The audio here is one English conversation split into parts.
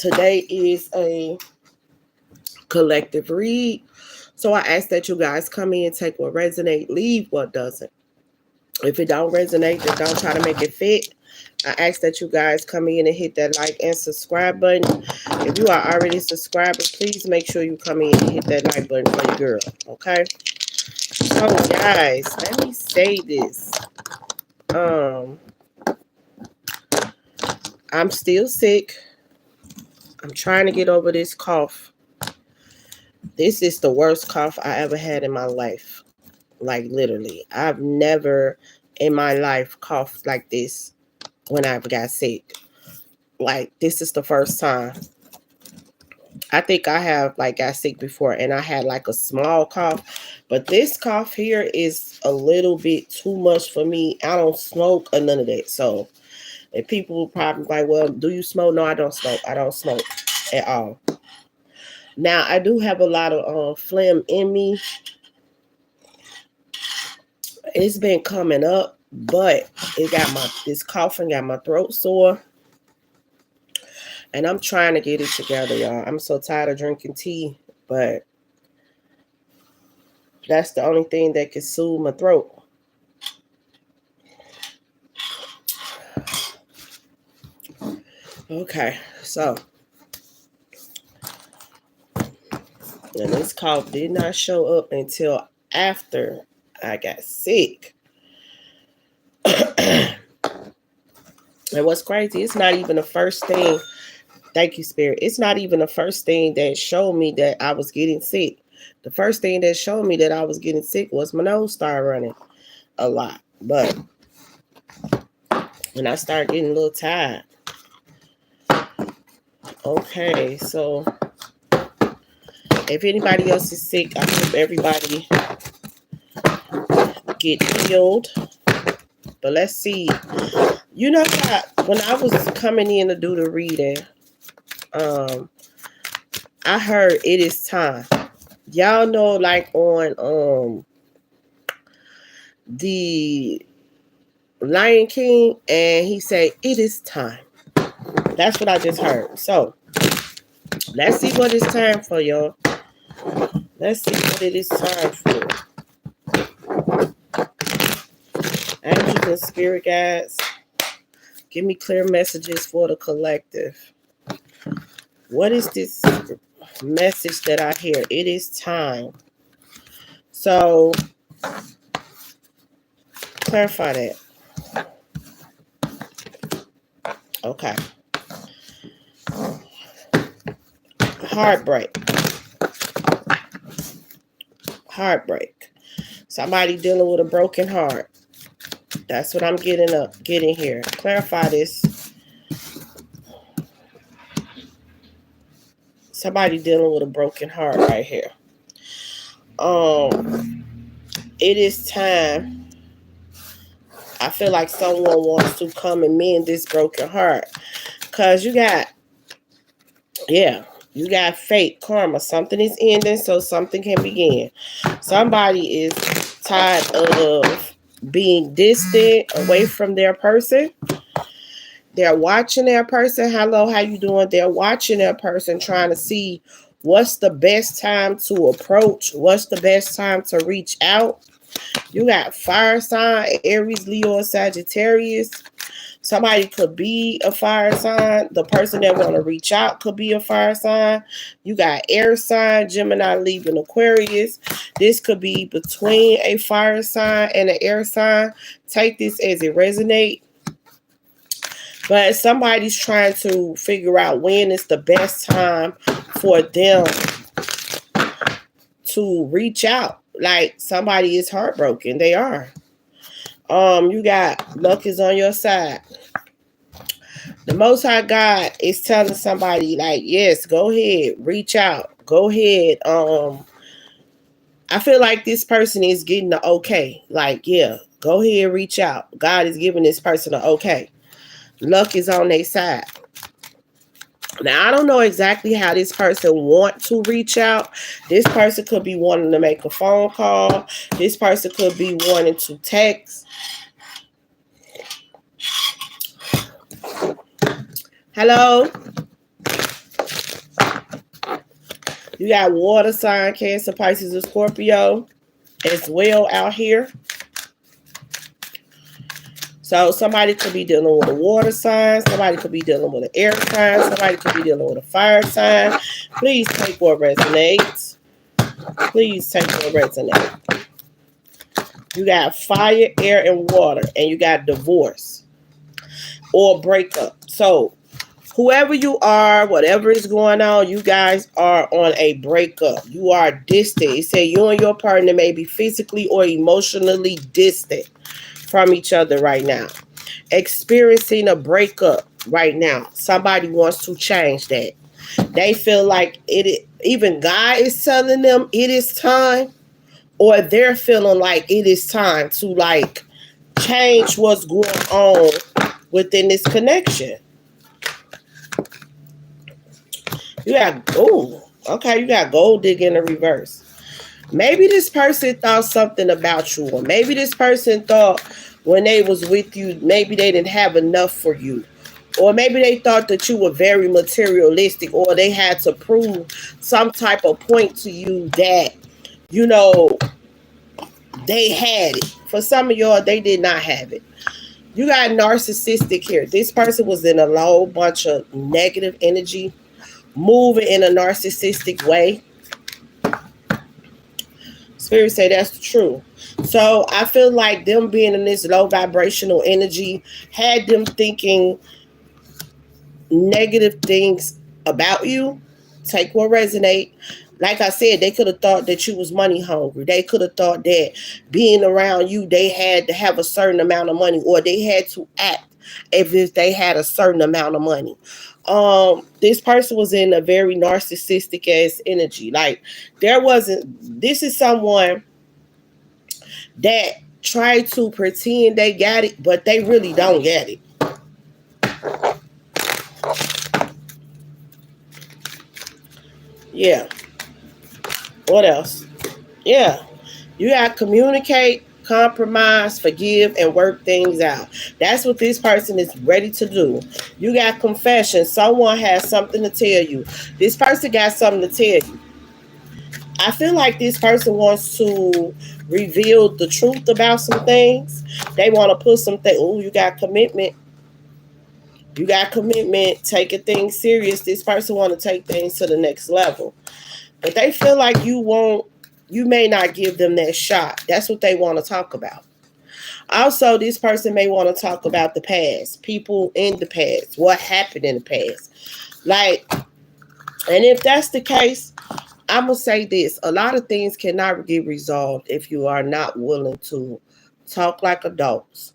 Today is a collective read. So I ask that you guys come in, take what resonate, leave what doesn't. If it don't resonate, then don't try to make it fit. I ask that you guys come in and hit that like and subscribe button. If you are already subscribed, please make sure you come in and hit that like button for your girl. Okay? So guys, let me say this. I'm still sick. I'm trying to get over this cough. This is the worst cough I ever had in my life. Like literally. I've never in my life coughed like this when I got sick. Like this is the first time. I think I have like got sick before and I had like a small cough. But this cough here is a little bit too much for me. I don't smoke or none of that. So and people will probably like, well, do you smoke? No, I don't smoke. I don't smoke at all. Now I do have a lot of phlegm in me. It's been coming up, but this coughing got my throat sore. And I'm trying to get it together, y'all. I'm so tired of drinking tea, but that's the only thing that can soothe my throat. Okay, so and this cough did not show up until after I got sick. And what's crazy, it's not even the first thing. Thank you, Spirit. It's not even the first thing that showed me that I was getting sick. The first thing that showed me that I was getting sick was my nose started running a lot. But when I started getting a little tired. Okay, so if anybody else is sick, I hope everybody get healed. But let's see. You know what? When I was coming in to do the reading, I heard it is time. Y'all know, like on the Lion King, and he said it is time. That's what I just heard. So let's see what it's time for, y'all. Let's see what it is time for. Angels and spirit guides, give me clear messages for the collective. What is this message that I hear? It is time. So clarify that. Okay. Heartbreak. Heartbreak. Somebody dealing with a broken heart. That's what I'm getting here. Clarify this. Somebody dealing with a broken heart right here. It is time. I feel like someone wants to come and mend this broken heart. Cause you got fate, karma. Something is ending, so something can begin. Somebody is tired of being distant, away from their person. They're watching their person. Hello, how you doing? They're watching their person, trying to see what's the best time to approach, what's the best time to reach out. You got fire sign, Aries, Leo, Sagittarius. Somebody could be a fire sign. The person that want to reach out could be a fire sign. You got air sign, Gemini, Libra, and Aquarius. This could be between a fire sign and an air sign. Take this as it resonates. But somebody's trying to figure out when is the best time for them to reach out. Like somebody is heartbroken. They are. You got luck is on your side. The Most High God is telling somebody, like, yes, go ahead, reach out, go ahead. I feel like this person is getting the okay. Like, yeah, go ahead, reach out. God is giving this person the okay. Luck is on their side. Now, I don't know exactly how this person wants to reach out. This person could be wanting to make a phone call. This person could be wanting to text. Hello? You got water sign, Cancer, Pisces, and Scorpio as well out here. So somebody could be dealing with a water sign, somebody could be dealing with an air sign, somebody could be dealing with a fire sign. Please take what resonates. Please take what resonates. You got fire, air, and water, and you got divorce or breakup. So whoever you are, whatever is going on, you guys are on a breakup. You are distant. It said you and your partner may be physically or emotionally distant from each other right now. Experiencing a breakup right now. Somebody wants to change that. They feel like even God is telling them it is time, or they're feeling like it is time to like change what's going on within this connection. You got you got gold digging in the reverse. Maybe this person thought something about you, or maybe this person thought when they was with you, maybe they didn't have enough for you. Or maybe they thought that you were very materialistic, or they had to prove some type of point to you that, you know, they had it. For some of y'all, they did not have it. You got narcissistic here. This person was in a low bunch of negative energy, moving in a narcissistic way. Spirit say that's the truth. So I feel like them being in this low vibrational energy had them thinking negative things about you. Take what resonate. Like I said, they could have thought that you was money hungry. They could have thought that being around you, they had to have a certain amount of money, or they had to act as if they had a certain amount of money. This person was in a very narcissistic ass energy. Like this is someone that tried to pretend they got it, but they really don't get it. Yeah. What else? Yeah. You got to communicate, compromise, forgive, and work things out. That's what this person is ready to do. You got confession. Someone has something to tell you. This person got something to tell you. I feel like this person wants to reveal the truth about some things. They want to put something. Oh, you got commitment. You got commitment, taking things serious. This person want to take things to the next level. But they feel like you may not give them that shot. That's what they want to talk about. Also, this person may want to talk about the past, people in the past, what happened in the past. Like, and if that's the case, I'm going to say this. A lot of things cannot get resolved if you are not willing to talk like adults.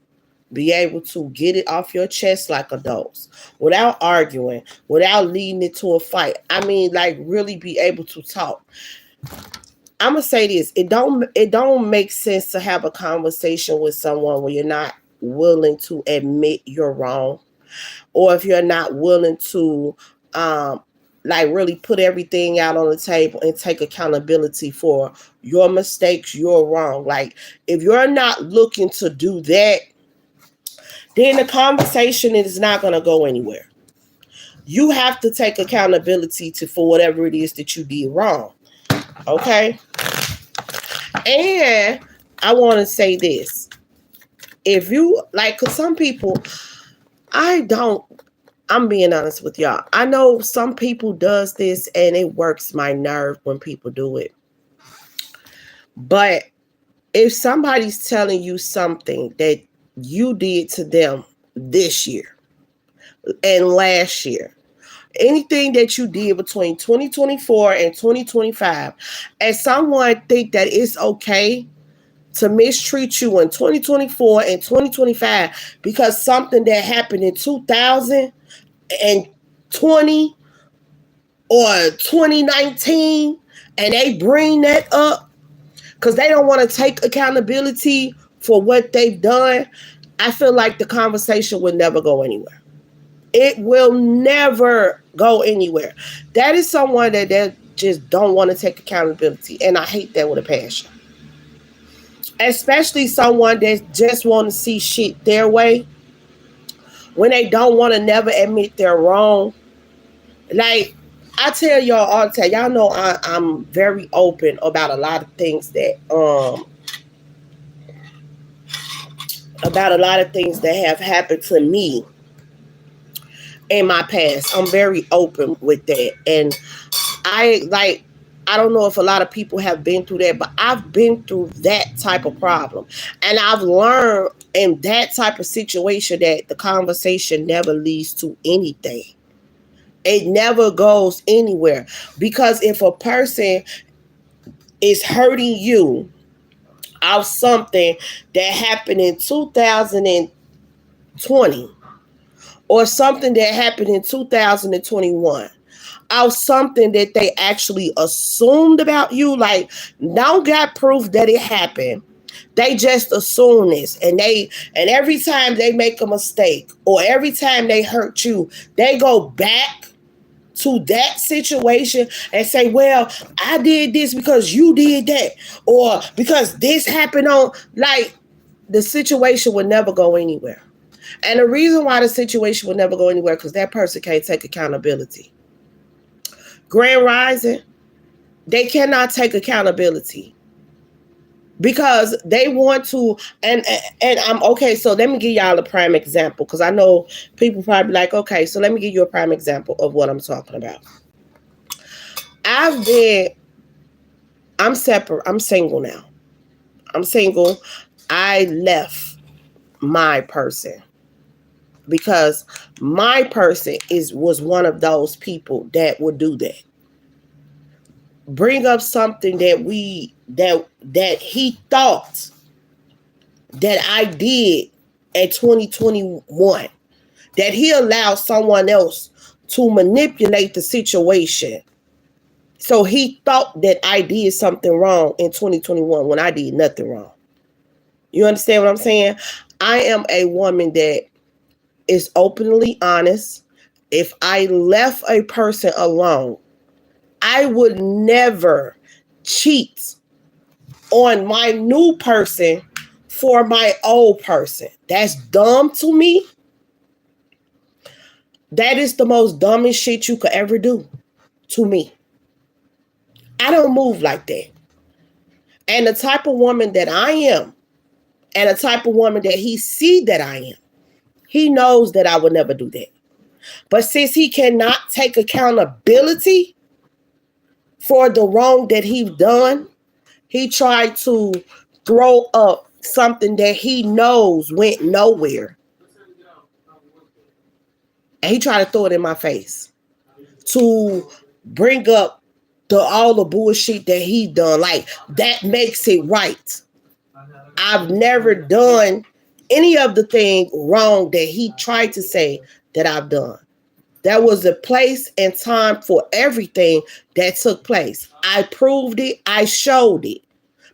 Be able to get it off your chest like adults without arguing, without leading it to a fight. I mean, like really be able to talk. I'm gonna say this: it don't make sense to have a conversation with someone where you're not willing to admit you're wrong, or if you're not willing to like really put everything out on the table and take accountability for your mistakes, you're wrong. Like if you're not looking to do that, then the conversation is not going to go anywhere. You have to take accountability for whatever it is that you did wrong. Okay? And I want to say this. If you, like, because some people, I'm being honest with y'all. I know some people does this and it works my nerve when people do it. But if somebody's telling you something that you did to them this year and last year, anything that you did between 2024 and 2025, and someone think that it's okay to mistreat you in 2024 and 2025 because something that happened in 2020 or 2019, and they bring that up because they don't want to take accountability for what they've done, I feel like the conversation will never go anywhere. It will never go anywhere. That is someone that just don't want to take accountability, and I hate that with a passion. Especially someone that just want to see shit their way when they don't want to never admit they're wrong. Like, I tell y'all all the time, y'all know I'm very open about a lot of things that have happened to me in my past. I'm very open with that. And I don't know if a lot of people have been through that, but I've been through that type of problem. And I've learned in that type of situation that the conversation never leads to anything. It never goes anywhere. Because if a person is hurting you of something that happened in 2020 or something that happened in 2021, of something that they actually assumed about you, like don't got proof that it happened. They just assume this, and every time they make a mistake or every time they hurt you, they go back to that situation and say, well, I did this because you did that, or because this happened on, like, the situation would never go anywhere. And the reason why the situation would never go anywhere, because that person can't take accountability. Grand Rising, they cannot take accountability because they want to, and I'm okay. So let me give y'all a prime example, because I know people probably like, okay, so let me give you a prime example of what I'm talking about. I'm separate. I'm single now. I'm single. I left my person because my person was one of those people that would do that. Bring up something that he thought that I did in 2021, that he allowed someone else to manipulate the situation. So he thought that I did something wrong in 2021 when I did nothing wrong. You understand what I'm saying? I am a woman that is openly honest. If I left a person alone, I would never cheat on my new person for my old person. That's dumb to me. That is the most dumbest shit you could ever do to me. I don't move like that. And the type of woman that I am, and the type of woman that he see that I am, he knows that I would never do that. But since he cannot take accountability for the wrong that he's done, he tried to throw up something that he knows went nowhere. And he tried to throw it in my face to bring up all the bullshit that he done. Like, that makes it right. I've never done any of the thing wrong that he tried to say that I've done. There was a place and time for everything that took place. I proved it. I showed it.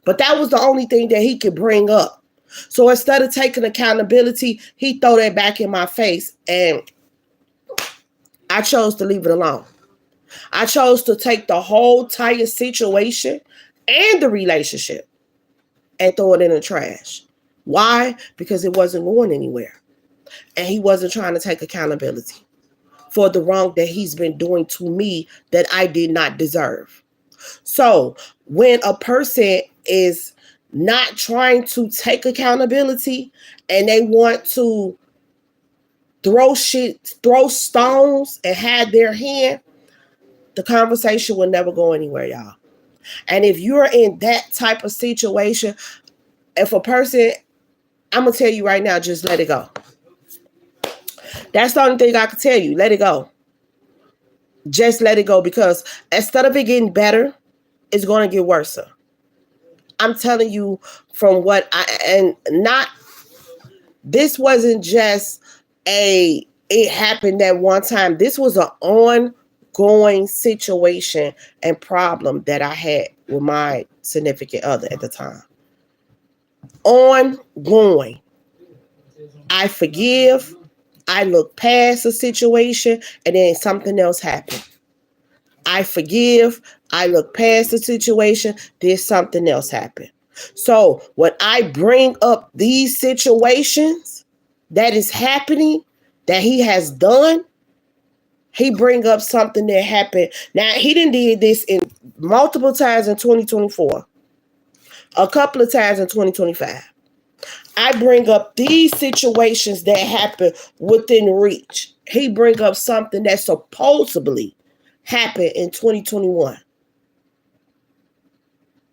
But that was the only thing that he could bring up. So instead of taking accountability, he threw that back in my face, and I chose to leave it alone. I chose to take the whole entire situation and the relationship and throw it in the trash. Why? Because it wasn't going anywhere. And he wasn't trying to take accountability for the wrong that he's been doing to me that I did not deserve. So when a person is not trying to take accountability and they want to throw stones and hide their hand, the conversation will never go anywhere, y'all. And if you're in that type of situation, if a person, I'm going to tell you right now, just let it go. That's the only thing I can tell you. Let it go. Just let it go, because instead of it getting better, it's going to get worse. I'm telling you from what this wasn't just it happened that one time. This was an ongoing situation and problem that I had with my significant other at the time. Ongoing. I forgive. I look past the situation, and then something else happened. I forgive. I look past the situation. Then something else happened. So when I bring up these situations that is happening, that he has done, He bring up something that happened. Now, he didn't did this in multiple times in 2024. A couple of times in 2025. I bring up these situations that happen within reach. He bring up something that supposedly happened in 2021.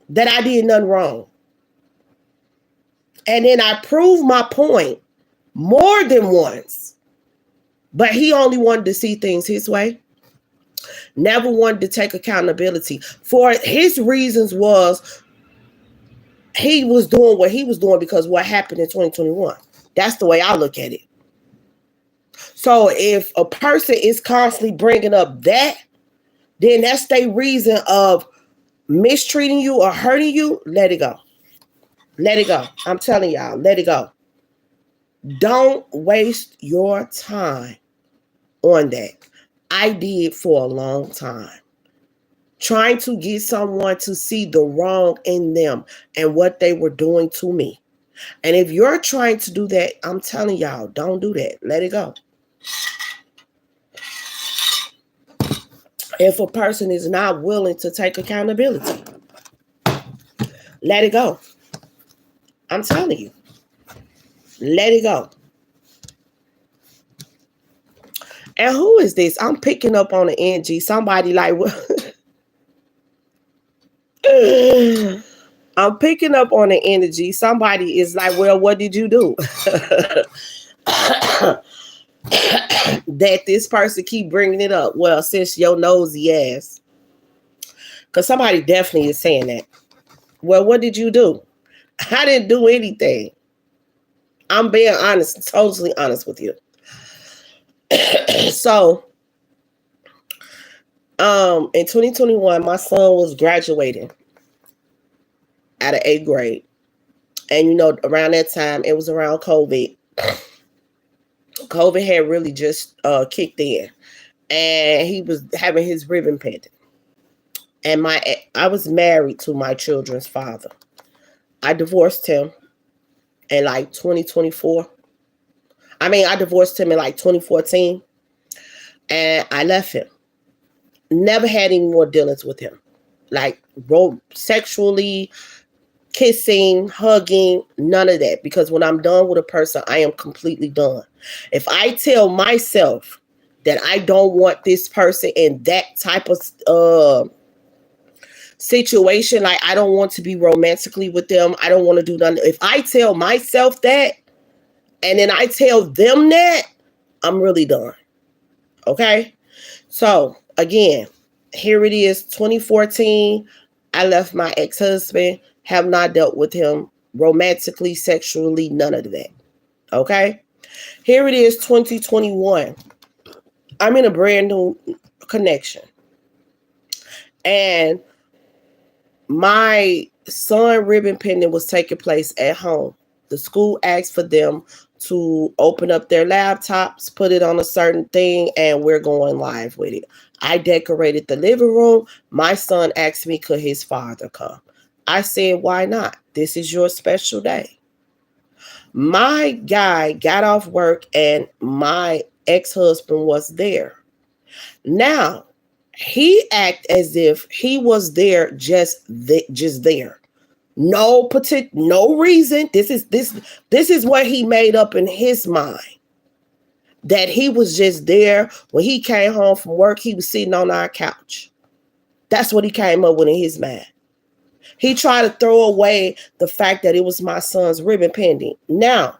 That I did nothing wrong. And then I prove my point more than once. But he only wanted to see things his way. Never wanted to take accountability. For his reasons was he was doing what he was doing because what happened in 2021. That's the way I look at it. So if a person is constantly bringing up that, then that's their reason of mistreating you or hurting you. Let it go. Let it go. I'm telling y'all, let it go. Don't waste your time on that. I did for a long time. Trying to get someone to see the wrong in them and what they were doing to me. And if you're trying to do that, I'm telling y'all, don't do that. Let it go. If a person is not willing to take accountability, let it go. I'm telling you. Let it go. And who is this? I'm picking up on the energy. Somebody like, I'm picking up on the energy. Somebody is like, well, what did you do? That this person keep bringing it up. Well, since your nosy ass. Because somebody definitely is saying that. Well, what did you do? I didn't do anything. I'm being honest, totally honest with you. So, in 2021, my son was graduating out of 8th grade. And, you know, around that time, it was around COVID. COVID had really just kicked in. And he was having his ribbon pendant. And I was married to my children's father. I divorced him in like 2024. I divorced him in like 2014. And I left him. Never had any more dealings with him. Like sexually, kissing, hugging, none of that. Because when I'm done with a person, I am completely done. If I tell myself that I don't want this person in that type of situation, like I don't want to be romantically with them, I don't want to do nothing. If I tell myself that, and then I tell them that, I'm really done. Okay? So, again, here it is, 2014. I left my ex-husband, have not dealt with him romantically, sexually, none of that. Okay? Here it is, 2021. I'm in a brand new connection. And my son ribbon pendant was taking place at home. The school asked for them to open up their laptops, put it on a certain thing, and we're going live with it. I decorated the living room. My son asked me, could his father come? I said, why not? This is your special day. My guy got off work and my ex-husband was there. Now, he acted as if he was there just there. No reason. This is what he made up in his mind. That he was just there. When he came home from work, he was sitting on our couch. That's what he came up with in his mind. He tried to throw away the fact that it was my son's ribbon pendant. Now,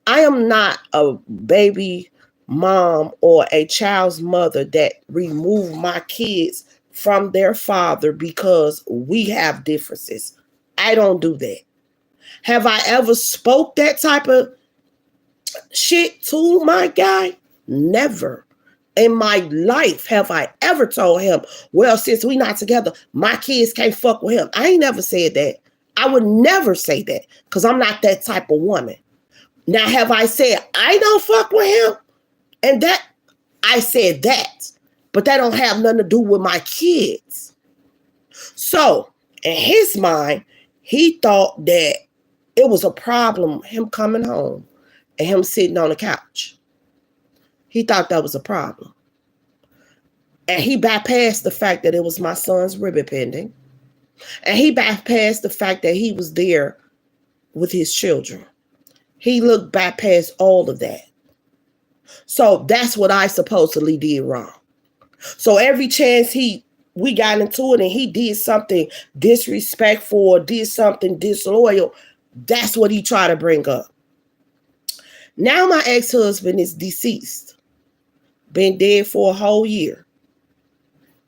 I am not a baby mom or a child's mother that remove my kids from their father because we have differences. I don't do that. Have I ever spoke that type of shit to my guy? Never. In my life have I ever told him, well, since we not together, my kids can't fuck with him. I ain't never said that. I would never say that because I'm not that type of woman. Now, have I said I don't fuck with him? And that, I said that. But that don't have nothing to do with my kids. So, in his mind, he thought that it was a problem, him coming home and him sitting on the couch. He thought that was a problem. And he bypassed the fact that it was my son's ribbon pending. And he bypassed the fact that he was there with his children. He looked bypast all of that. So that's what I supposedly did wrong. So every chance we got into it and he did something disrespectful or did something disloyal, that's what he tried to bring up. Now my ex-husband is deceased. Been dead for a whole year.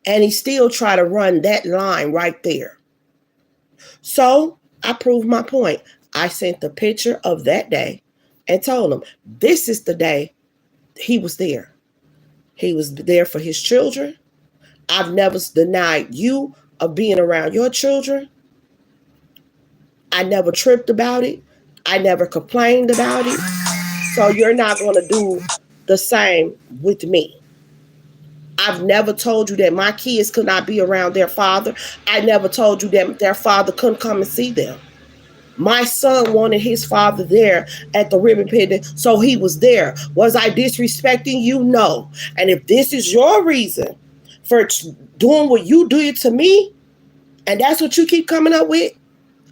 And he still try to run that line right there. So I proved my point. I sent the picture of that day and told him, this is the day he was there. He was there for his children. I've never denied you of being around your children. I never tripped about it. I never complained about it. So you're not going to do the same with me. I've never told you that my kids could not be around their father. I never told you that their father couldn't come and see them. My son wanted his father there at the ribbon pending, so he was there. Was I disrespecting you? No. And if this is your reason for doing what you did to me, and that's what you keep coming up with,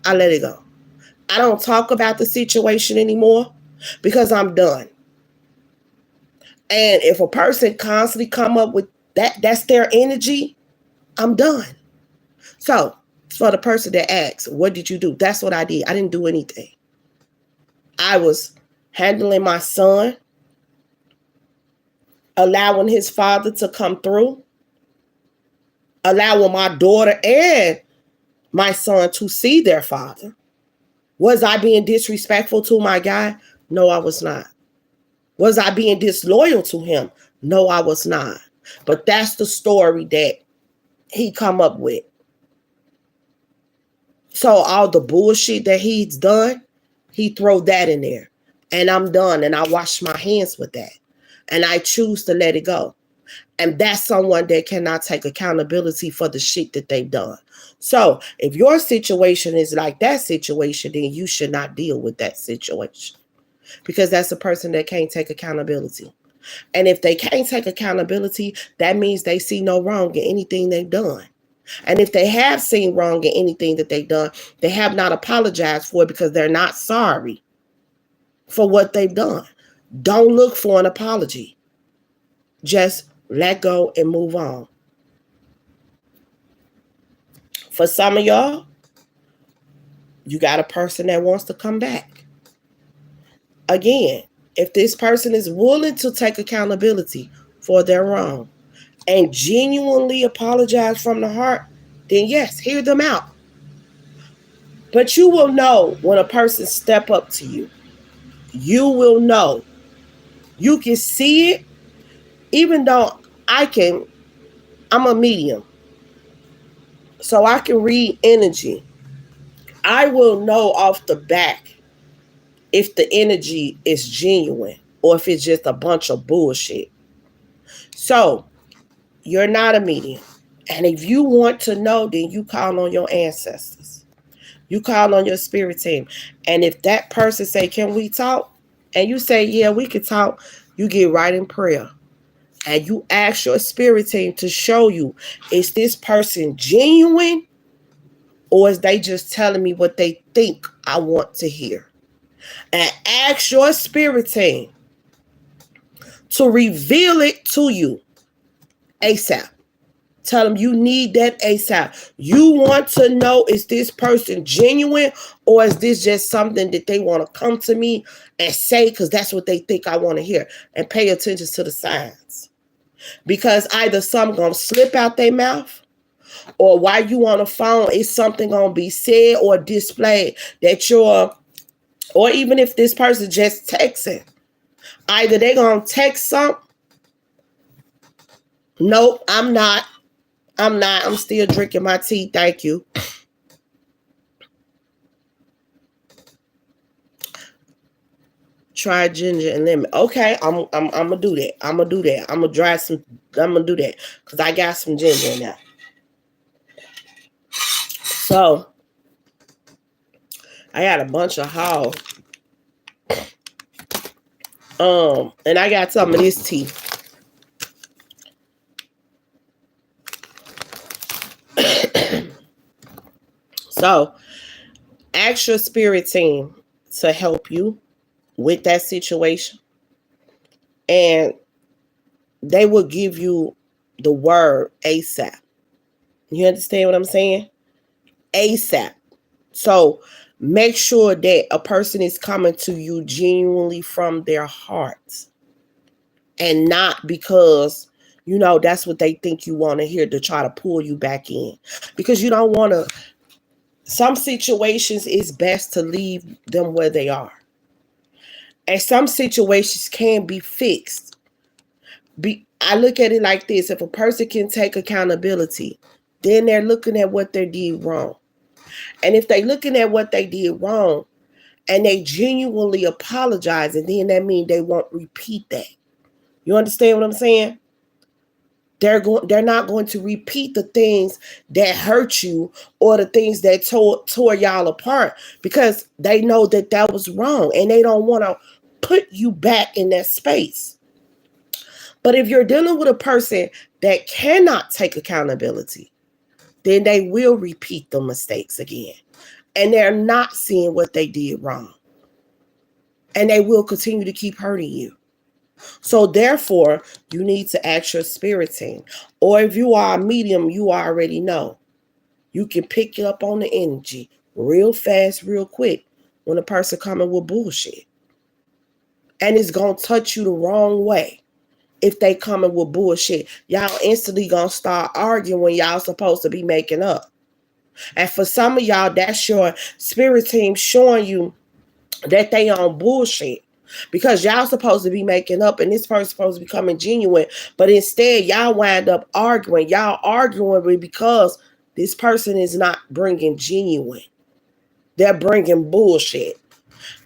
I let it go. I don't talk about the situation anymore because I'm done. And if a person constantly come up with that's their energy, I'm done. So for the person that asks, what did you do? That's what I did. I didn't do anything. I was handling my son, allowing his father to come through, allowing my daughter and my son to see their father. Was I being disrespectful to my guy? No, I was not. Was I being disloyal to him? No, I was not. But that's the story that he come up with. So all the bullshit that he's done, he throw that in there. And I'm done. And I wash my hands with that. And I choose to let it go. And that's someone that cannot take accountability for the shit that they've done. So if your situation is like that situation, then you should not deal with that situation. Because that's a person that can't take accountability. And if they can't take accountability, that means they see no wrong in anything they've done. And if they have seen wrong in anything that they've done, they have not apologized for it because they're not sorry for what they've done. Don't look for an apology. Just let go and move on. For some of y'all, you got a person that wants to come back. Again, if this person is willing to take accountability for their wrong and genuinely apologize from the heart, then yes, hear them out. But you will know when a person step up to you. You will know. You can see it, even though I'm a medium. So I can read energy. I will know off the back if the energy is genuine or if it's just a bunch of bullshit. So you're not a medium. And if you want to know, then you call on your ancestors. You call on your spirit team. And if that person say, can we talk? And you say, yeah, we can talk. You get right in prayer. And you ask your spirit team to show you, is this person genuine? Or is they just telling me what they think I want to hear? And ask your spirit team to reveal it to you ASAP. Tell them you need that ASAP. You want to know, is this person genuine or is this just something that they want to come to me and say because that's what they think I want to hear? And pay attention to the signs. Because either something going to slip out their mouth or while you on the phone, is something going to be said or displayed that or even if this person just texting, either they going to text something. Nope, I'm not. I'm still drinking my tea. Thank you. Try ginger and lemon. Okay, I'm gonna do that. I'm gonna do that. I'm gonna do that because I got some ginger in there. So I got a bunch of haul And I got some of this tea. So ask your spirit team to help you with that situation. And they will give you the word ASAP. You understand what I'm saying? ASAP. So make sure that a person is coming to you genuinely from their hearts and not because, that's what they think you want to hear to try to pull you back in. Because you don't want to, some situations it's best to leave them where they are. And some situations can be fixed. I look at it like this. If a person can take accountability, then they're looking at what they did wrong. And if they're looking at what they did wrong and they genuinely apologize, and then that means they won't repeat that. You understand what I'm saying? They're not going to repeat the things that hurt you or the things that tore y'all apart, because they know that was wrong and they don't want to put you back in that space. But if you're dealing with a person that cannot take accountability, then they will repeat the mistakes again. And they're not seeing what they did wrong. And they will continue to keep hurting you. So therefore, you need to ask your spirit team. Or if you are a medium, you already know. You can pick up on the energy real fast, real quick when a person coming with bullshit. And it's going to touch you the wrong way. If they coming with bullshit, y'all instantly going to start arguing when y'all supposed to be making up. And for some of y'all, that's your spirit team showing you that they on bullshit. Because y'all supposed to be making up and this person's supposed to be becoming genuine. But instead, y'all wind up arguing. Y'all arguing because this person is not bringing genuine. They're bringing bullshit.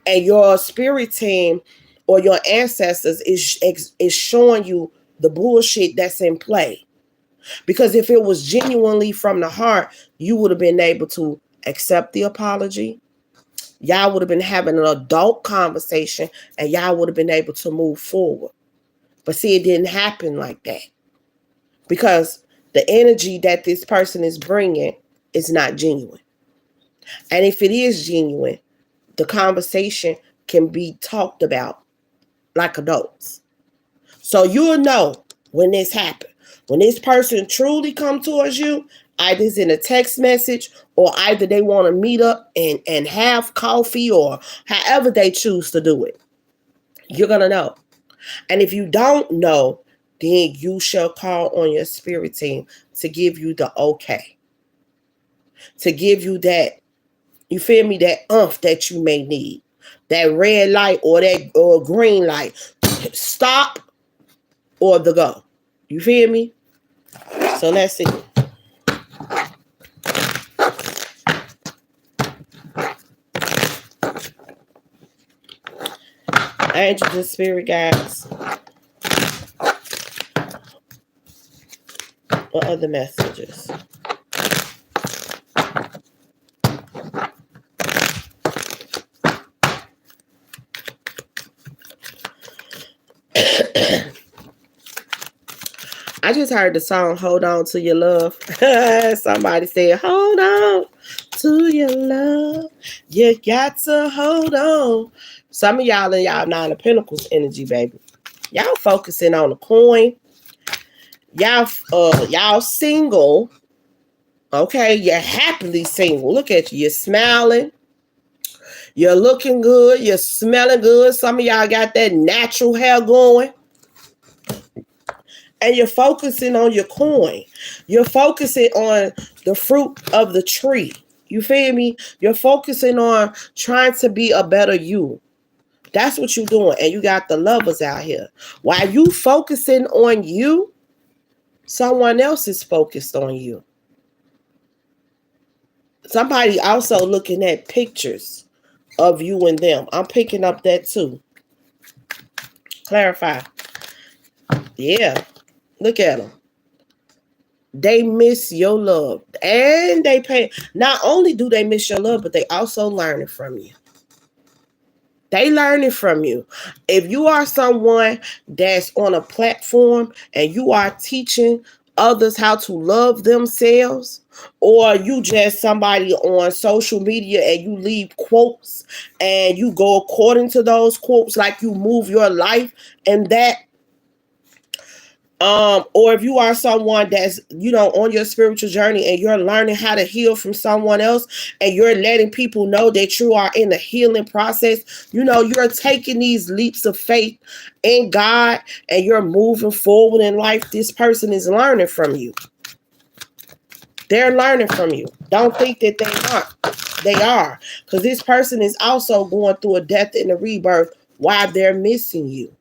And your spirit team or your ancestors is showing you the bullshit that's in play. Because if it was genuinely from the heart, you would have been able to accept the apology. Y'all would have been having an adult conversation and y'all would have been able to move forward. But see, it didn't happen like that. Because the energy that this person is bringing is not genuine. And if it is genuine, the conversation can be talked about like adults. So you'll know when this happens. When this person truly come towards you, either it's in a text message or either they want to meet up and have coffee or however they choose to do it. You're going to know. And if you don't know, then you shall call on your spirit team to give you the okay. To give you that, you feel me, that that you may need. That red light or green light. Stop or the go. You feel me? So let's see. Angels and spirit guides. What other messages? I just heard the song Hold On to Your Love. Somebody said, hold on to your love. You got to hold on. Some of y'all in y'all Nine of Pentacles energy, baby. Y'all focusing on the coin. Y'all single. Okay, you're happily single. Look at you. You're smiling. You're looking good. You're smelling good. Some of y'all got that natural hair going. And you're focusing on your coin. You're focusing on the fruit of the tree. You feel me? You're focusing on trying to be a better you. That's what you're doing. And you got the lovers out here. While you focusing on you, someone else is focused on you. Somebody also looking at pictures of you and them. I'm picking up that too. Clarify. Yeah. Look at them. They miss your love. And they pay. Not only do they miss your love, but they also learn it from you. They learning from you. If you are someone that's on a platform and you are teaching others how to love themselves, or you just somebody on social media and you leave quotes and you go according to those quotes, like you move your life and that, or if you are someone that's, on your spiritual journey and you're learning how to heal from someone else and you're letting people know that you are in the healing process, you're taking these leaps of faith in God and you're moving forward in life. This person is learning from you. They're learning from you. Don't think that they aren't. They are. Because this person is also going through a death and a rebirth while they're missing you.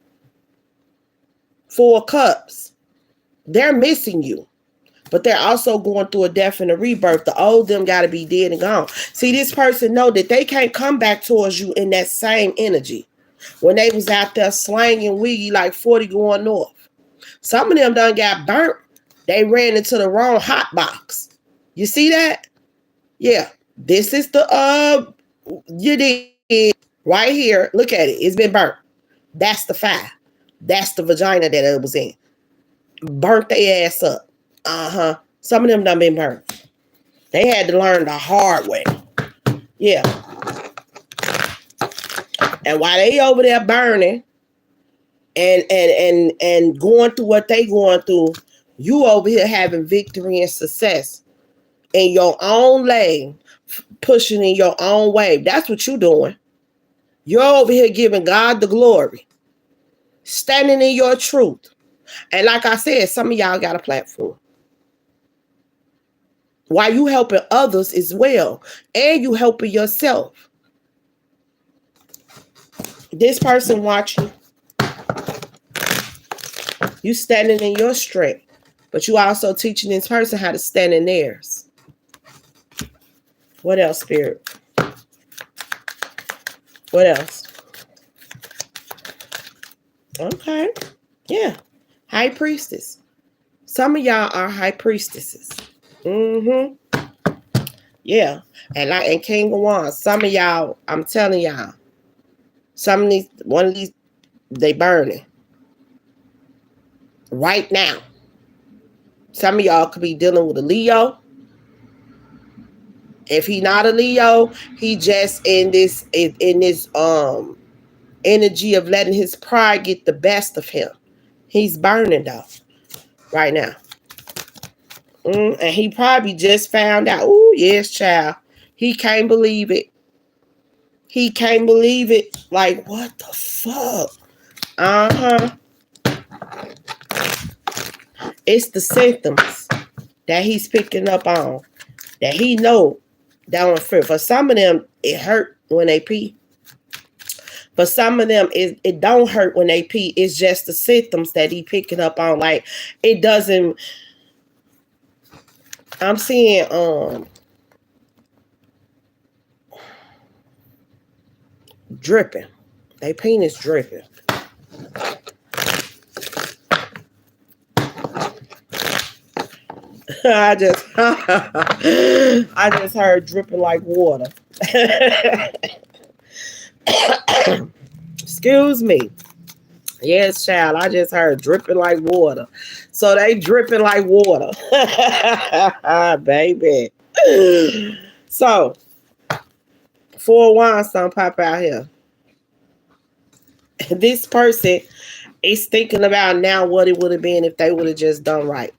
Four of Cups. They're missing you, but they're also going through a death and a rebirth. The old them got to be dead and gone. See, this person know that they can't come back towards you in that same energy. When they was out there slanging wiggy like 40 going north. Some of them done got burnt. They ran into the wrong hot box. You see that? Yeah. This is the, you did right here. Look at it. It's been burnt. That's the fire. That's the vagina that it was in. Burnt their ass up. Some of them done been burnt. They had to learn the hard way. Yeah. And while they over there burning and going through what they going through, you over here having victory and success in your own lane, pushing in your own way. That's what you doing. You're over here giving God the glory, standing in your truth. And like I said, some of y'all got a platform. While you helping others as well. And you helping yourself. This person watching. You standing in your strength. But you also teaching this person how to stand in theirs. What else, Spirit? What else? Okay. Yeah. High priestess. Some of y'all are high priestesses. Yeah. And King of Wands. Some of y'all, I'm telling y'all, one of these, they burning. Right now. Some of y'all could be dealing with a Leo. If he not a Leo, he just in this energy of letting his pride get the best of him. He's burning though. Right now. And he probably just found out. Oh, yes, child. He can't believe it. He can't believe it. Like, what the fuck? It's the symptoms that he's picking up on. That he know down for. For some of them, it hurt when they pee. For some of them, it don't hurt when they pee. It's just the symptoms that he picking up on. Like, it doesn't... I'm seeing dripping. They penis dripping. I just heard dripping like water. Excuse me. Yes, child. I just heard dripping like water. So they dripping like water. Baby. So, 4 of Wands don't pop out here. This person is thinking about now what it would have been if they would have just done right.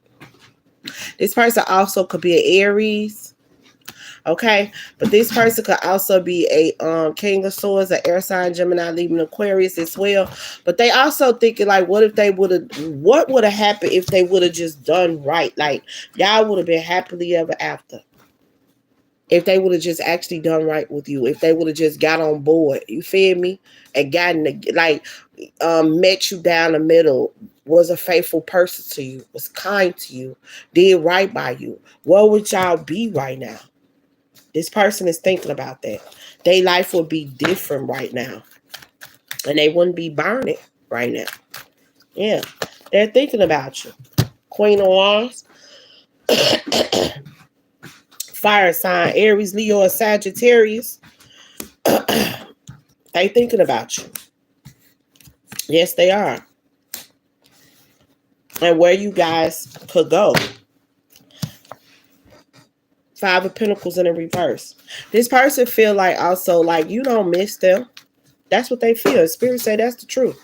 This person also could be an Aries. Okay, but this person could also be a King of Swords, an air sign, Gemini, Libra, Aquarius as well. But they also thinking like, what would have happened if they would have just done right? Like, y'all would have been happily ever after. If they would have just actually done right with you. If they would have just got on board. You feel me? And gotten met you down the middle. Was a faithful person to you. Was kind to you. Did right by you. What would y'all be right now? This person is thinking about that. Their life would be different right now. And they wouldn't be burning right now. Yeah. They're thinking about you. Queen of Wands. Fire sign. Aries, Leo, or Sagittarius. They thinking about you. Yes, they are. And where you guys could go. Five of Pentacles in the reverse. This person feel like also like you don't miss them. That's what they feel. Spirit say that's the truth.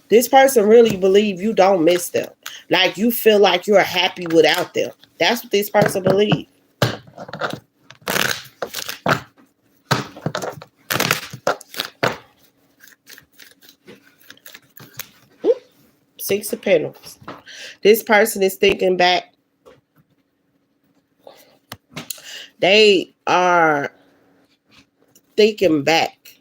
This person really believe you don't miss them. Like you feel like you're happy without them. That's what this person believe. Six of Pentacles. This person is thinking back. They are thinking back.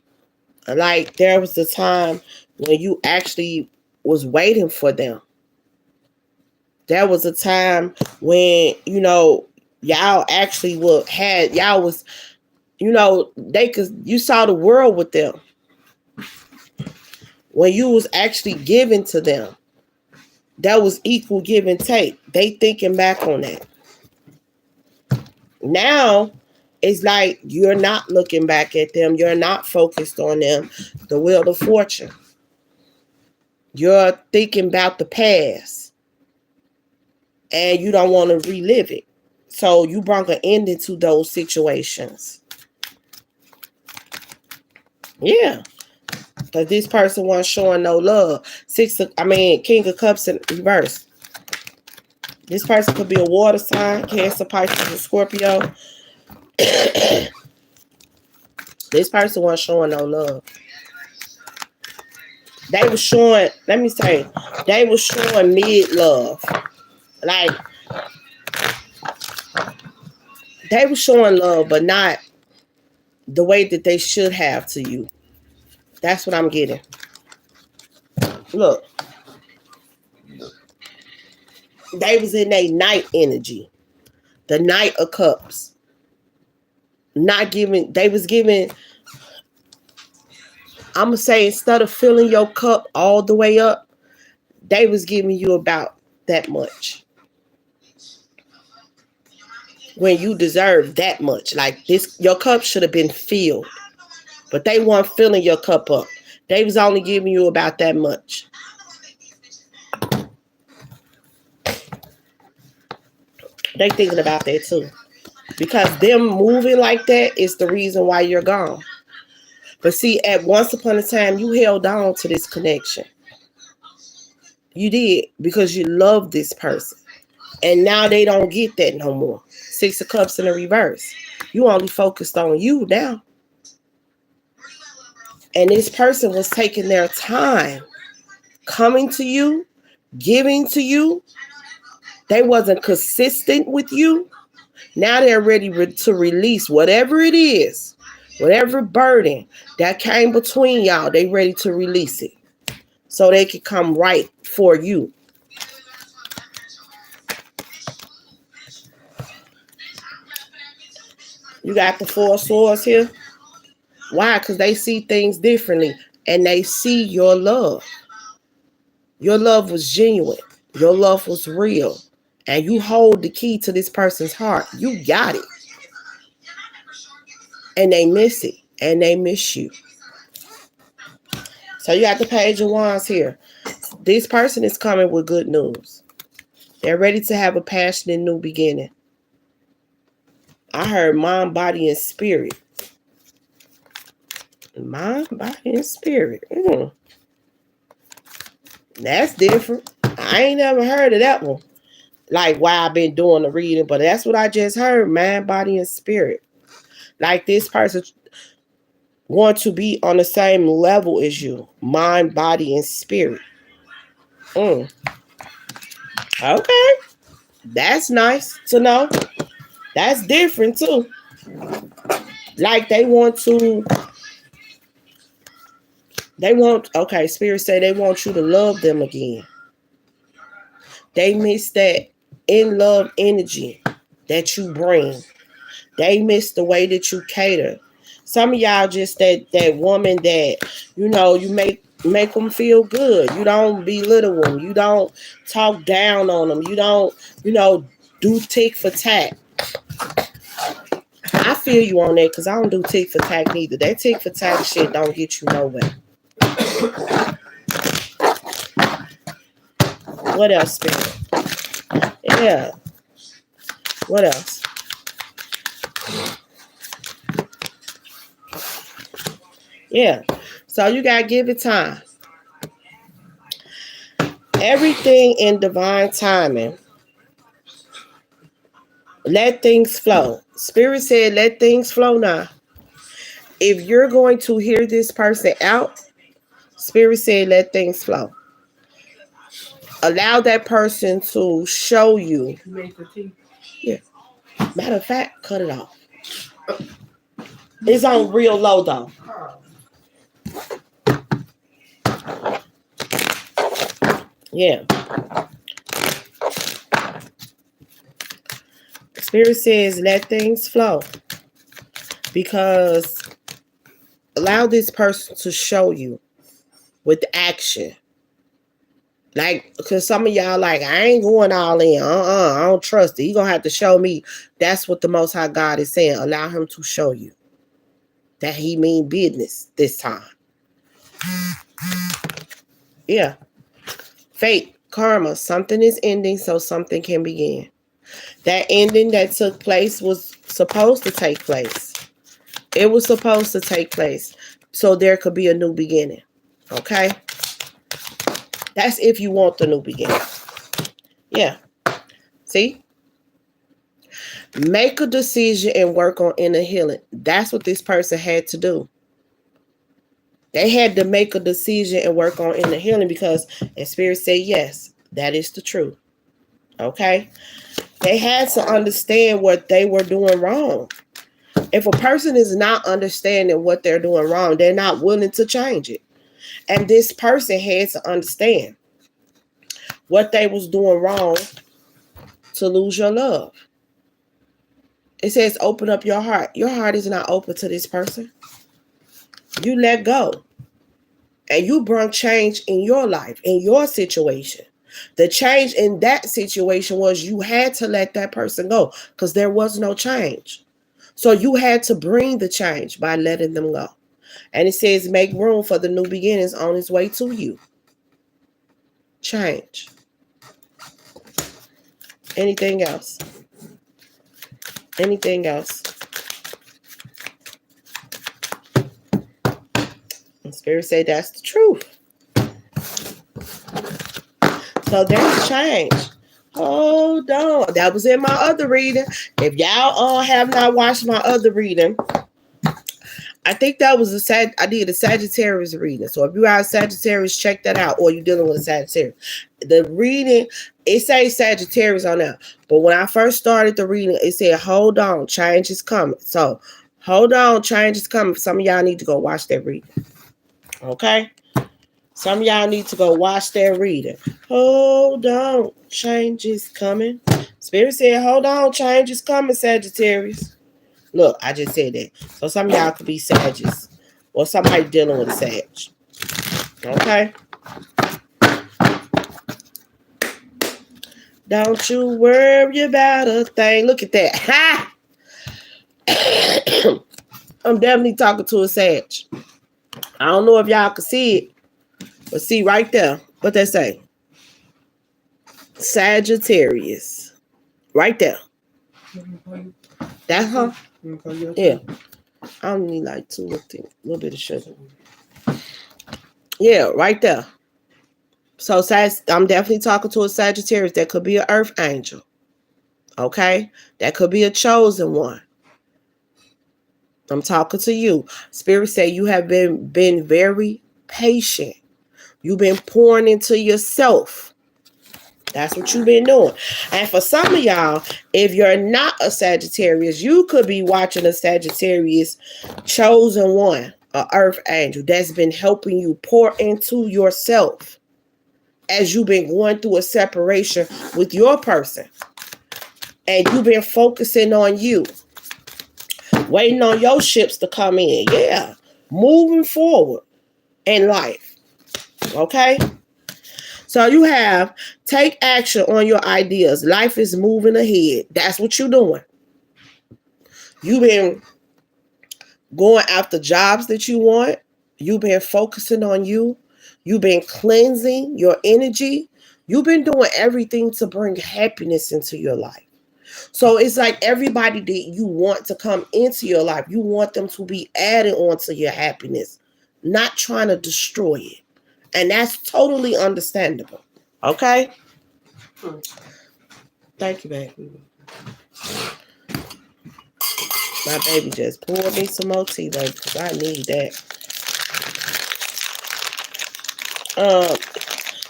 Like there was a time when you actually was waiting for them. There was a time when, you know, y'all actually y'all was, you know, you saw the world with them. When you was actually giving to them. That was equal give and take. They thinking back on that. Now, it's like you're not looking back at them. You're not focused on them. The Wheel of Fortune. You're thinking about the past. And you don't want to relive it. So you brought an ending to those situations. Yeah. Because this person wasn't showing no love. King of Cups in reverse. This person could be a water sign. Cancer, Pisces, or Scorpio. This person wasn't showing no love. They were showing, they were showing mid-love. Like, they were showing love, but not the way that they should have to you. That's what I'm getting. Look. They was in a night energy. The Knight of Cups. They was giving, I'm going to say, instead of filling your cup all the way up, they was giving you about that much. When you deserve that much. Like this, your cup should have been filled. But they weren't filling your cup up. They was only giving you about that much. They thinking about that too. Because them moving like that is the reason why you're gone. But see, at once upon a time, you held on to this connection. You did, because you love this person. And now they don't get that no more. Six of Cups in the reverse. You only focused on you now. And this person was taking their time coming to you, giving to you. They wasn't consistent with you. Now they're ready to release whatever it is, whatever burden that came between y'all. They ready to release it so they can come right for you. You got the Four of Swords here. Why? Because they see things differently and they see your love. Your love was genuine. Your love was real. And you hold the key to this person's heart. You got it. And they miss it. And they miss you. So you got the Page of Wands here. This person is coming with good news. They're ready to have a passionate new beginning. I heard mind, body, and spirit. Mind, body, and spirit. That's different. I ain't never heard of that one. Like why I've been doing the reading, but that's what I just heard. Mind, body, and spirit. Like this person want to be on the same level as you. Mind, body, and spirit. Okay. That's nice to know. That's different too. Like Spirit say they want you to love them again. They miss that in love energy that you bring. They miss the way that you cater. Some of y'all just that woman that, you know, you make them feel good. You don't belittle them. You don't talk down on them. You don't, do tick for tat. I feel you on that because I don't do tick for tack neither. That tick for tack shit don't get you nowhere. What else, Spirit? Yeah. What else? Yeah. So you got to give it time. Everything in divine timing. Let things flow. Spirit said, let things flow now. If you're going to hear this person out, Spirit said, let things flow. Allow that person to show you. Yeah. Matter of fact, cut it off. It's on real low though. Yeah. Spirit says, let things flow. Because allow this person to show you with action. Like, because some of y'all like, I ain't going all in. I don't trust it. You're going to have to show me. That's what the Most High God is saying. Allow him to show you that he mean business this time. Yeah. Fate, karma, something is ending so something can begin. That ending that took place was supposed to take place. It was supposed to take place so there could be a new beginning. Okay? That's if you want the new beginning. Yeah. See? Make a decision and work on inner healing. That's what this person had to do. They had to make a decision and work on inner healing because, and Spirit said, yes, that is the truth. Okay? They had to understand what they were doing wrong. If a person is not understanding what they're doing wrong, they're not willing to change it. And this person had to understand what they was doing wrong to lose your love. It says open up your heart. Your heart is not open to this person. You let go. And you brought change in your life, in your situation. The change in that situation was you had to let that person go because there was no change. So you had to bring the change by letting them go. And it says make room for the new beginnings on its way to you. Change. Anything else? Anything else? And Spirit say that's the truth. So there's change. Hold on. That was in my other reading. If y'all all have not watched my other reading, I think that was I did a Sagittarius reading. So if you are Sagittarius, check that out. Or you're dealing with a Sagittarius. The reading, it says Sagittarius on there. But when I first started the reading, it said, hold on, change is coming. So hold on, change is coming. Some of y'all need to go watch that reading. Okay? Some of y'all need to go watch that reading. Hold on, change is coming. Spirit said, hold on, change is coming, Sagittarius. Look, I just said that. So some of y'all could be Sagittarius. Or somebody dealing with a Sag. Okay? Don't you worry about a thing. Look at that. Ha! I'm definitely talking to a Sag. I don't know if y'all can see it. But see right there. What they say? Sagittarius. Right there. That's her? Yeah. I only need like two little things, a little bit of sugar. Yeah, right there. So I'm definitely talking to a Sagittarius. That could be an earth angel. Okay? That could be a chosen one. I'm talking to you. Spirit say you have been very patient. You've been pouring into yourself. That's what you've been doing. And for some of y'all, if you're not a Sagittarius, you could be watching a Sagittarius chosen one, an earth angel that's been helping you pour into yourself as you've been going through a separation with your person. And you've been focusing on you, waiting on your ships to come in. Yeah. Moving forward in life. Okay? So you have take action on your ideas. Life is moving ahead. That's what you're doing. You've been going after jobs that you want. You've been focusing on you. You've been cleansing your energy. You've been doing everything to bring happiness into your life. So it's like everybody that you want to come into your life, you want them to be added on to your happiness, not trying to destroy it. And that's totally understandable. Okay? Thank you, baby. My baby just poured me some more tea, baby, because I need that.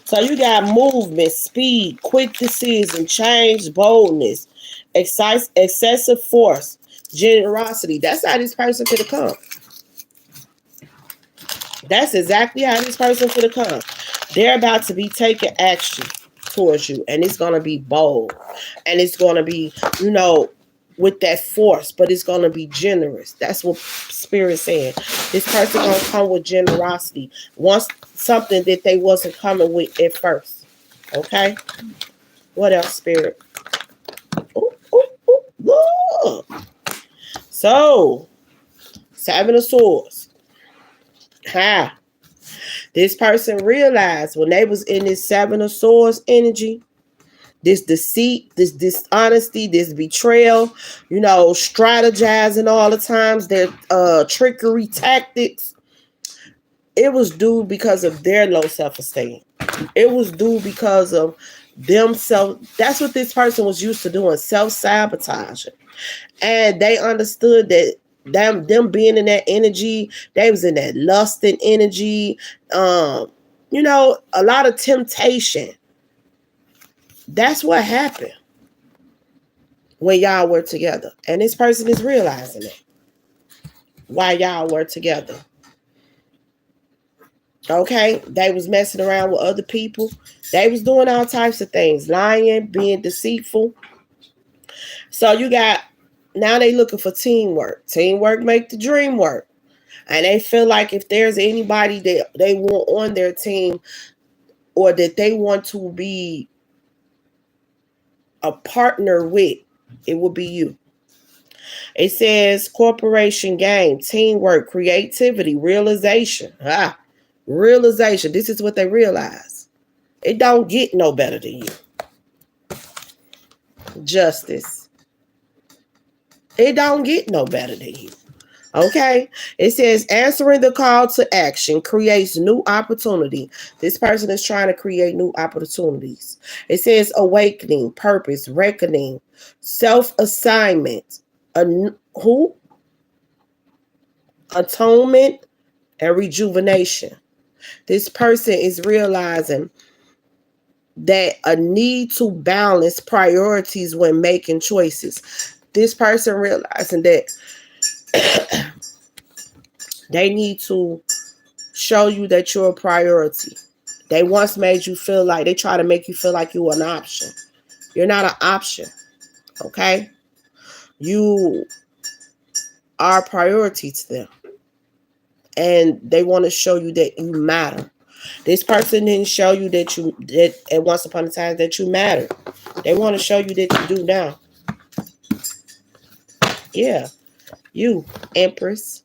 So you got movement, speed, quick decision, change, boldness, excessive force, generosity. That's how this person could have come. That's exactly how this person could have come. They're about to be taking action towards you, and it's going to be bold, and it's going to be, with that force, but it's going to be generous. That's what Spirit's saying. This person going to come with generosity. Wants something that they wasn't coming with at first. Okay? What else, Spirit? Ooh, ooh, ooh, look. So, Seven of Swords. Ha. This person realized when they was in this Seven of Swords energy, this deceit, this dishonesty, this betrayal, strategizing all the times, their trickery tactics. It was due because of their low self-esteem. It was due because of themselves. That's what this person was used to doing, self-sabotaging. And they understood that them being in that energy, they was in that lusting energy, a lot of temptation. That's what happened when y'all were together. And this person is realizing it. Why y'all were together. Okay? They was messing around with other people. They was doing all types of things. Lying, being deceitful. So you got, now they looking for teamwork. Teamwork make the dream work. And they feel like if there's anybody that they want on their team or that they want to be a partner with, it will be you. It says corporation gain, teamwork, creativity, realization. Realization. This is what they realize. It don't get no better than you. Justice. It don't get no better than you. Okay? It says answering the call to action creates new opportunity. This person is trying to create new opportunities. It says awakening, purpose, reckoning, self-assignment. Who? Atonement and rejuvenation. This person is realizing that a need to balance priorities when making choices. This person realizing that they need to show you that you're a priority. They once made you feel like, they try to make you feel like you're an option. You're not an option. Okay? You are a priority to them. And they want to show you that you matter. This person didn't show you that at once upon a time that you matter. They want to show you that you do now. Yeah. You, Empress.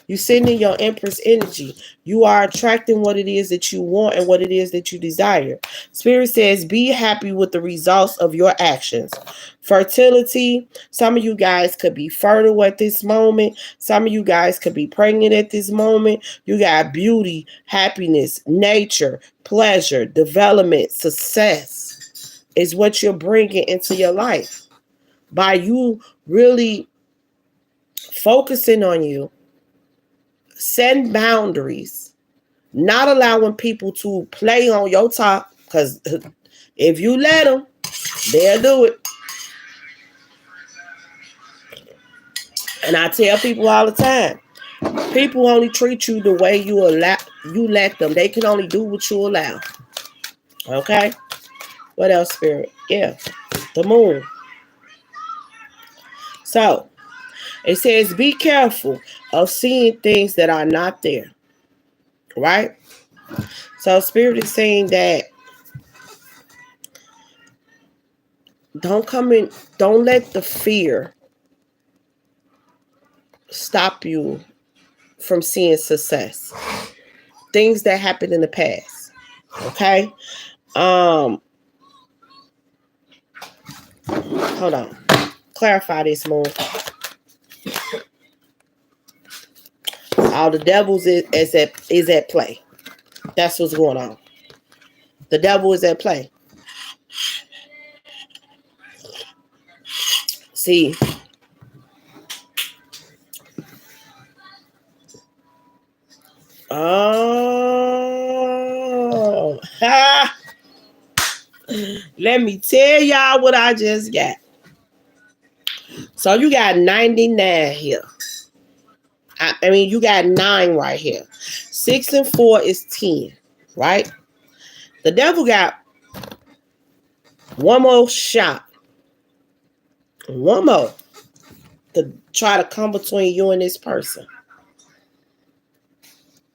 You sitting in your Empress energy. You are attracting what it is that you want and what it is that you desire. Spirit says, be happy with the results of your actions. Fertility. Some of you guys could be fertile at this moment. Some of you guys could be pregnant at this moment. You got beauty, happiness, nature, pleasure, development, success is what you're bringing into your life. By you really focusing on you, setting boundaries, not allowing people to play on your top, because if you let them, they'll do it. And I tell people all the time, people only treat you the way you let them. They can only do what you allow. Okay? What else, Spirit? Yeah, the moon. So, it says, be careful of seeing things that are not there. Right? So, Spirit is saying that don't let the fear stop you from seeing success. Things that happened in the past. Okay? Hold on. Clarify this more. All the devils is at play. That's what's going on. The devil is at play. See, oh, ha. Let me tell y'all what I just got. So you got 99 here. I mean, you got 9 right here. 6 and 4 is 10, right? The devil got one more shot. One more to try to come between you and this person.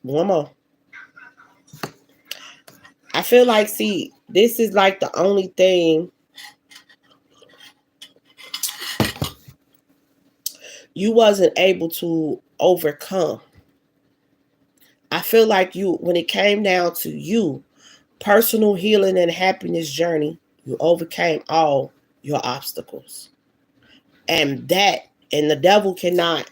One more. I feel like, see, this is like the only thing you wasn't able to overcome. I feel like you, when it came down to you, personal healing and happiness journey, you overcame all your obstacles. And the devil cannot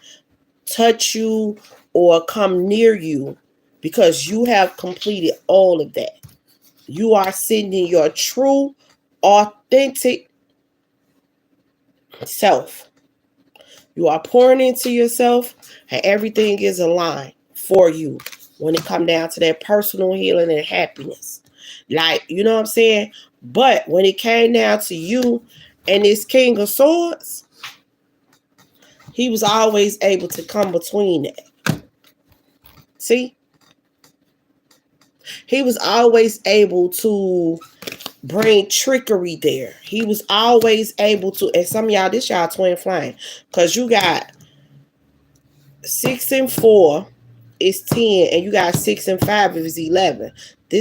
touch you or come near you because you have completed all of that. You are sitting in your true, authentic self. You are pouring into yourself and everything is aligned for you when it comes down to that personal healing and happiness. Like, you know what I'm saying? But when it came down to you and this King of Swords, he was always able to come between that. See? He was always able to bring trickery there. He was always able to, and some of y'all, this y'all twin flame. Because you got 6 and 4 is 10, and you got 6 and 5 is 11.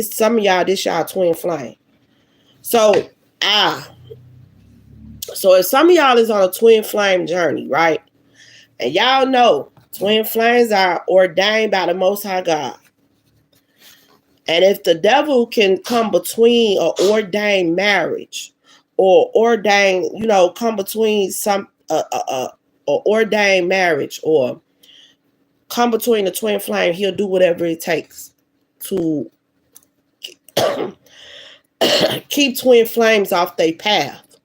Some of y'all, this y'all twin flame. So if some of y'all is on a twin flame journey, right? And y'all know twin flames are ordained by the Most High God. And if the devil can come between an ordained marriage or come between some ordained marriage or come between the twin flame, he'll do whatever it takes to keep twin flames off their path.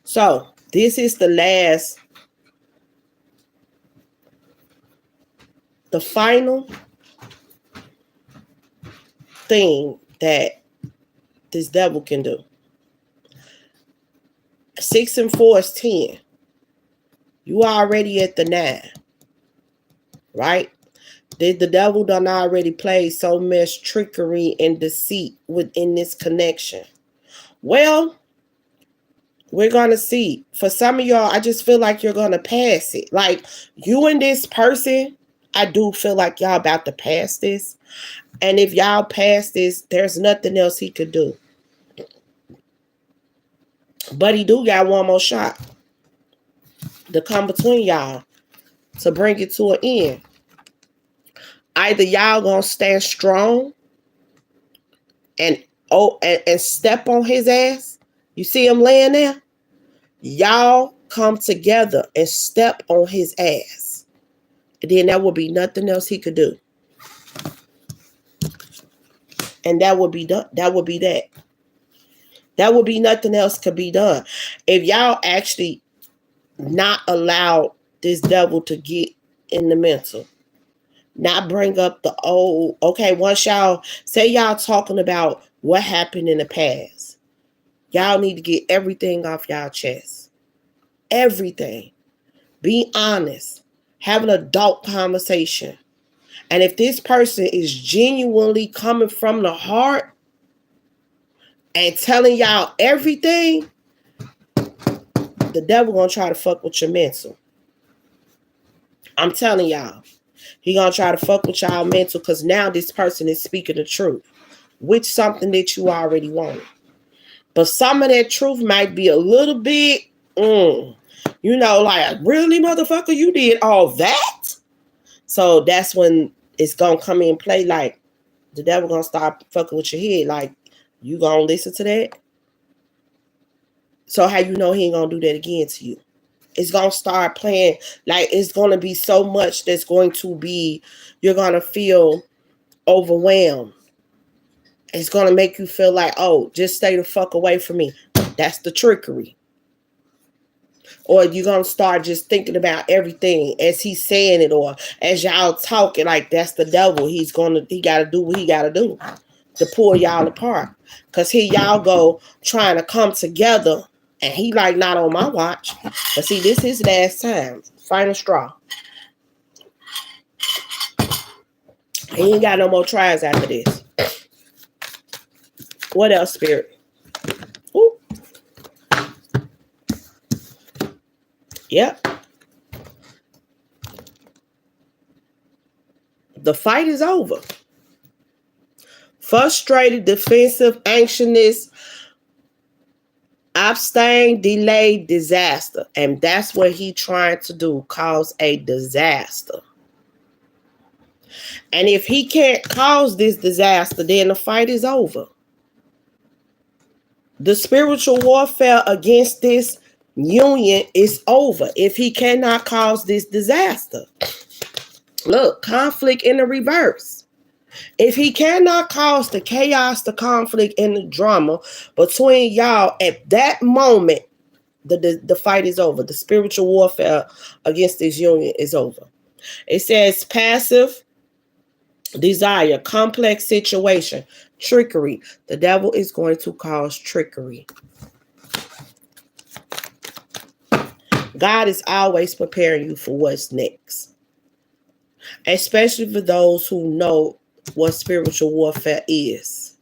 So this is the final thing that this devil can do. 6 and 4 is 10. You already at the 9. Right? The devil done already played so much trickery and deceit within this connection. Well, we're going to see. For some of y'all, I just feel like you're going to pass it. Like, you and this person, I do feel like y'all about to pass this. And if y'all pass this, there's nothing else he could do. But he do got one more shot to come between y'all to bring it to an end. Either y'all gonna stand strong and step on his ass. You see him laying there? Y'all come together and step on his ass. And then there will be nothing else he could do. And that would be done. That would be that. That would be nothing else could be done. If y'all actually not allow this devil to get in the mental. Not bring up the old, okay, once y'all, say y'all talking about what happened in the past. Y'all need to get everything off y'all chest. Everything. Be honest. Have an adult conversation. And if this person is genuinely coming from the heart and telling y'all everything, the devil gonna try to fuck with your mental. I'm telling y'all. He gonna try to fuck with y'all mental because now this person is speaking the truth, which something that you already wanted. But some of that truth might be a little bit, You know, like, really, motherfucker, you did all that? So that's when it's going to come in play. Like, the devil going to start fucking with your head. Like, you going to listen to that? So how you know he ain't going to do that again to you? It's going to start playing. Like, it's going to be so much that's going to be, you're going to feel overwhelmed. It's going to make you feel like, oh, just stay the fuck away from me. That's the trickery. Or you're going to start just thinking about everything as he's saying it, or as y'all talking, like that's the devil. He got to do what he got to do to pull y'all apart. Because here y'all go trying to come together, and he like, not on my watch. But see, this is his last time. Final straw. He ain't got no more tries after this. What else, Spirit? Ooh. Yep. The fight is over. Frustrated, defensive, anxiousness, abstain, delay, disaster. And that's what he trying to do, cause a disaster. And if he can't cause this disaster, then the fight is over. The spiritual warfare against this union is over if he cannot cause this disaster. Look, conflict in the reverse. If he cannot cause the chaos, the conflict, and the drama between y'all at that moment, the fight is over. The spiritual warfare against this union is over. It says passive desire, complex situation, trickery. The devil is going to cause trickery. God is always preparing you for what's next, especially for those who know what spiritual warfare is.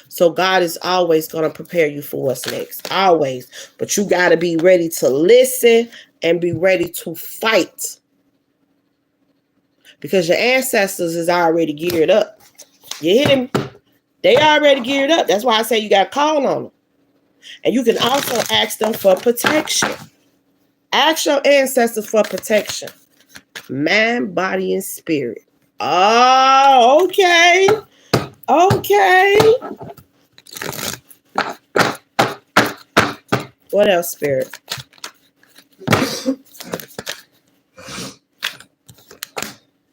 So God is always going to prepare you for what's next, always. But you got to be ready to listen and be ready to fight, because your ancestors is already geared up. You hear me? They already geared up. That's why I say you got to call on them. And you can also ask them for protection. Ask your ancestors for protection. Mind, body, and spirit. Oh, okay. Okay. What else, Spirit?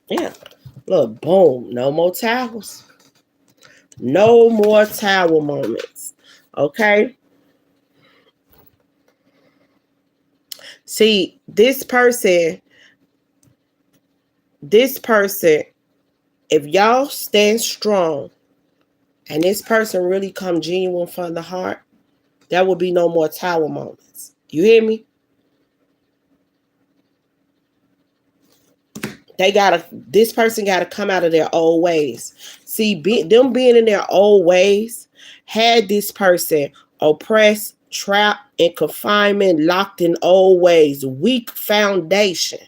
Yeah. Look, boom. No more towels. No more towel moments. Okay? See, this person, if y'all stand strong and this person really come genuine from the heart, there will be no more tower moments. You hear me? This person gotta come out of their old ways. See, them being in their old ways had this person oppressed, trapped, in confinement, locked in old ways, weak foundation.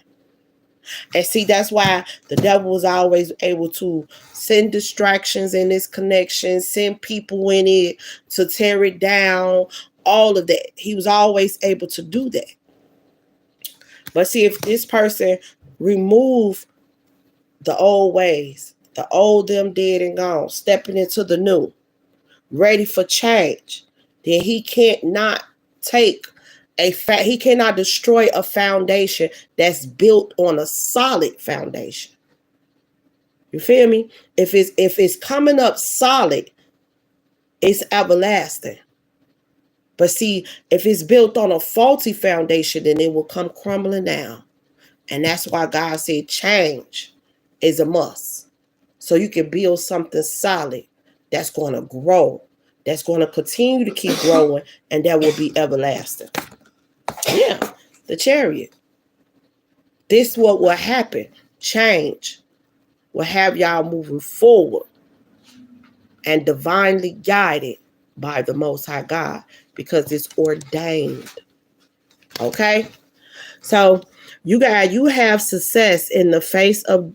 And see, that's why the devil was always able to send distractions in this connection, send people in it to tear it down, all of that. He was always able to do that. But see, if this person remove the old ways, the old them dead and gone, stepping into the new, ready for change, then he can't not take he cannot destroy a foundation that's built on a solid foundation. You feel me? If it's coming up solid, it's everlasting. But see, if it's built on a faulty foundation, then it will come crumbling down. And that's why God said change is a must. So you can build something solid that's going to grow, that's going to continue to keep growing, and that will be everlasting. Yeah, the Chariot. This what will happen. Change will have y'all moving forward and divinely guided by the Most High God, because it's ordained. Okay? So you have success in the face of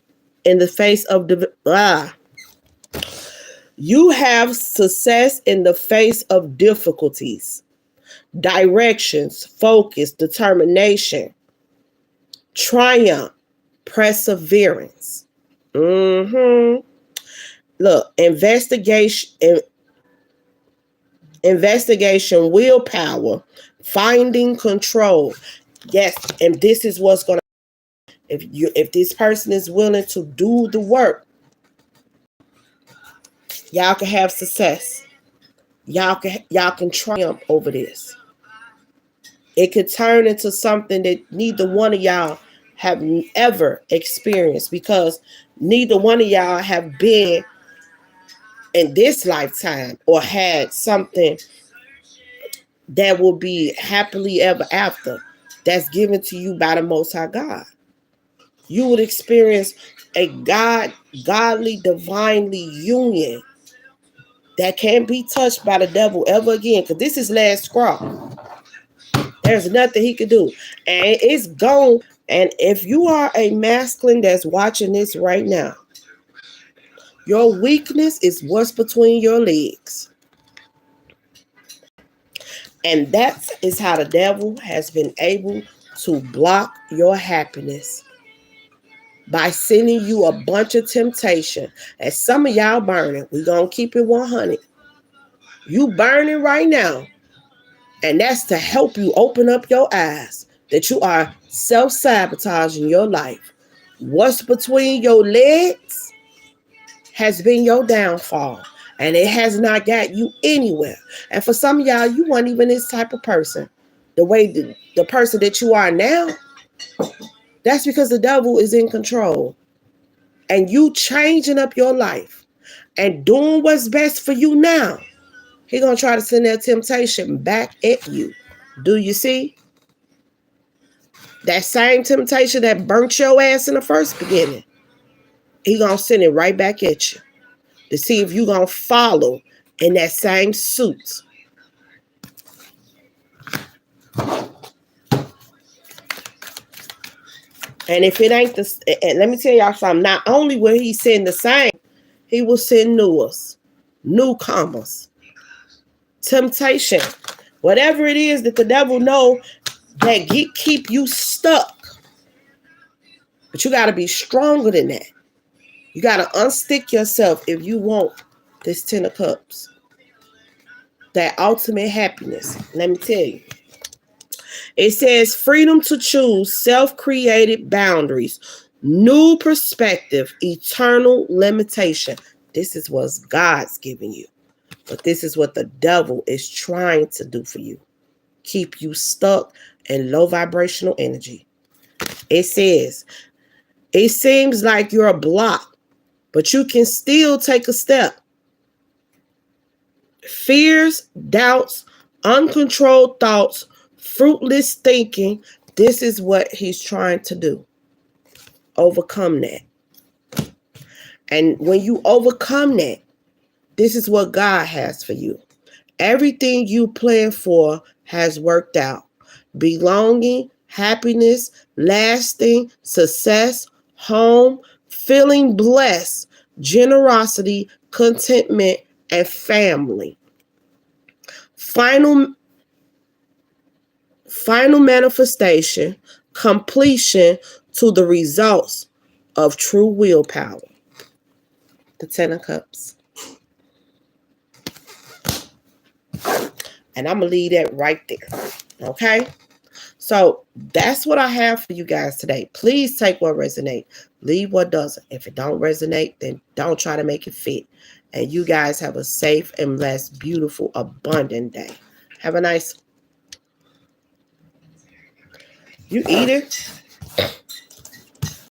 you have success in the face of difficulties. directions, focus, determination, triumph, perseverance. Look, investigation, willpower, finding control. Yes, and this is what's gonna, if this person is willing to do the work, y'all can have success. Y'all can triumph over this. It could turn into something that neither one of y'all have ever experienced, because neither one of y'all have been in this lifetime or had something that will be happily ever after that's given to you by the Most High God. You would experience a godly, divinely union that can't be touched by the devil ever again, because this is last straw. There's nothing he can do, and it's gone. And if you are a masculine that's watching this right now, your weakness is what's between your legs. And that is how the devil has been able to block your happiness, by sending you a bunch of temptation. And some of y'all burning. We're going to keep it 100. You burning right now. And that's to help you open up your eyes that you are self-sabotaging your life. What's between your legs has been your downfall. And it has not got you anywhere. And for some of y'all, you weren't even this type of person. The way the person that you are now, that's because the devil is in control. And you changing up your life and doing what's best for you now, he's going to try to send that temptation back at you. Do you see? That same temptation that burnt your ass in the first beginning, he's going to send it right back at you to see if you're going to follow in that same suit. And if it ain't and let me tell y'all something, not only will he send the same, he will send newcomers, temptation, whatever it is that the devil know that keep you stuck. But you got to be stronger than that. You got to unstick yourself if you want this 10 of Cups, that ultimate happiness. Let me tell you. It says freedom to choose, self-created boundaries, new perspective, eternal limitation. This is what God's giving you. But this is what the devil is trying to do for you. Keep you stuck in low vibrational energy. It says, it seems like you're blocked, but you can still take a step. Fears, doubts, uncontrolled thoughts, fruitless thinking. This is what he's trying to do. Overcome that. And when you overcome that, this is what God has for you. Everything you planned for has worked out. Belonging, happiness, lasting, success, home, feeling blessed, generosity, contentment, and family. Final manifestation, completion to the results of true willpower. The 10 of Cups. And I'm going to leave that right there. Okay? So that's what I have for you guys today. Please take what resonates. Leave what doesn't. If it don't resonate, then don't try to make it fit. And you guys have a safe and blessed, beautiful, abundant day. Have a nice. You eat it.